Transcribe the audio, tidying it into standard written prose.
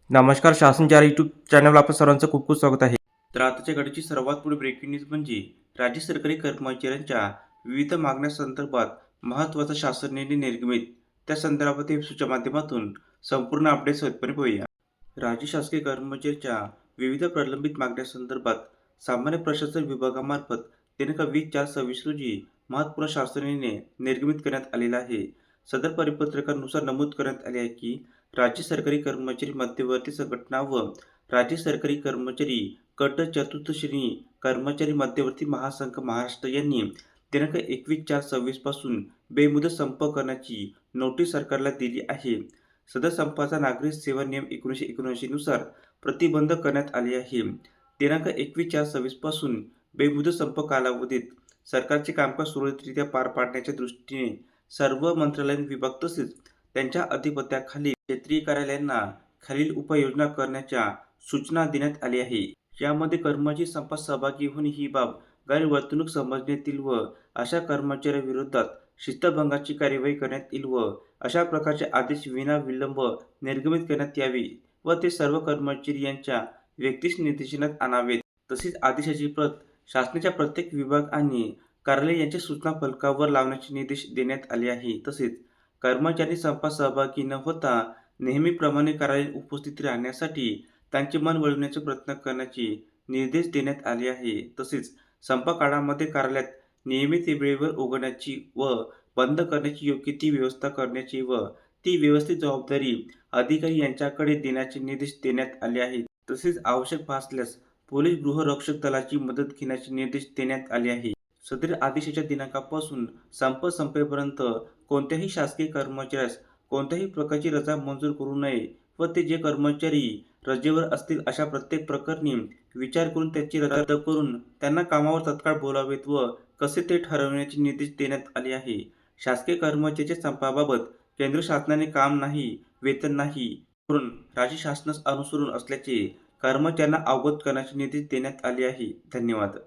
नमस्कार. शासन 4 यूट्यूब चॅनलवर आपलं सर्वांचं खूप खूप स्वागत आहे. तर आताच्या घडीची सर्वात पुढे ब्रेकिंग न्यूज म्हणजे राज्य सरकारी कर्मचाऱ्यांच्या विविध मागण्यासंदर्भात महत्त्वाचा शासन निर्णय निर्गमित. त्या संदर्भात एपिसोडच्या माध्यमातून संपूर्ण अपडेट सहजपणे पाहूया. राज्य शासकीय कर्मचाऱ्यांच्या विविध प्रलंबित मागण्यासंदर्भात सामान्य प्रशासन विभागामार्फत दिनांक 20/4/26 रोजी महत्त्वपूर्ण शासन निर्णय निर्गमित करण्यात आलेला आहे. सदर परिपत्रकानुसार नमूद करण्यात आले आहे की राज्य सरकारी कर्मचारी मध्यवर्ती संघटना व राज्य सरकारी कर्मचारी गट चतुर्थ श्रेणी कर्मचारी मध्यवर्ती महासंघ महाराष्ट्र यांनी दिनांक 21/4/26 पासून बेमुदत संप करण्याची नोटीस सरकारला दिली आहे. सदर संपाचा नागरी सेवा नियम 1979 नुसार प्रतिबंध करण्यात आले आहे. दिनांक 21/4/26 पासून बेमुदत संप कालावधीत सरकारचे कामकाज सुरळीतरित्या पार पाडण्याच्या दृष्टीने सर्व मंत्रालयीन विभाग तसेच त्यांच्या अधिपत्याखालील क्षेत्रीय कार्यालयांना खालील उपाययोजना करण्याच्या सूचना देण्यात आल्या आहे. यामध्ये कर्मचारी संपात सहभागी होणे ही बाब गैरवर्तणूक समजण्यात येईल व अशा कर्मचाऱ्यांविरोधात शिस्तभंगाची कार्यवाही करण्यात येईल व अशा प्रकारचे आदेश विनाविलंब निर्गमित करण्यात यावे व ते सर्व कर्मचारी यांच्या व्यक्तिश निर्देशनात आणावेत. तसेच आदेशाची प्रत शासनाच्या प्रत्येक विभाग आणि कार्यालय यांच्या सूचना फलकावर लावण्याचे निर्देश देण्यात आले आहे. तसेच कर्मचारी संपात सहभागी न होता नेहमीप्रमाणे कार्यालयात उपस्थित राहण्यासाठी त्यांचे मन वळविण्याचा प्रयत्न करण्याचे निर्देश देण्यात आले आहे. तसेच संप काळामध्ये कार्यालयात नियमित वेळेवर उघडण्याची व बंद करण्याची योग्य ती व्यवस्था करण्याची व ती व्यवस्थित जबाबदारी अधिकारी यांच्याकडे देण्याचे निर्देश देण्यात आले आहेत. तसेच आवश्यक भासल्यास पोलीस गृहरक्षक दलाची मदत घेण्याचे निर्देश देण्यात आले आहे. सदर आदेशाच्या दिनांकापासून संप संपेपर्यंत कोणत्याही शासकीय कर्मचाऱ्यास कोणत्याही प्रकारची रजा मंजूर करू नये व ते जे कर्मचारी रजेवर असतील अशा प्रत्येक प्रकरणी विचार करून त्यांची रजा रद्द करून त्यांना कामावर तत्काळ बोलावेत व कसे ते ठरविण्याचे निर्देश देण्यात आले आहे. शासकीय कर्मचाऱ्यांच्या संपाबाबत केंद्र शासनाने काम नाही, वेतन नाही करून राज्य शासनास अनुसरून असल्याचे कर्मचाऱ्यांना अवगत करण्याचे निर्देश देण्यात आले आहे. धन्यवाद.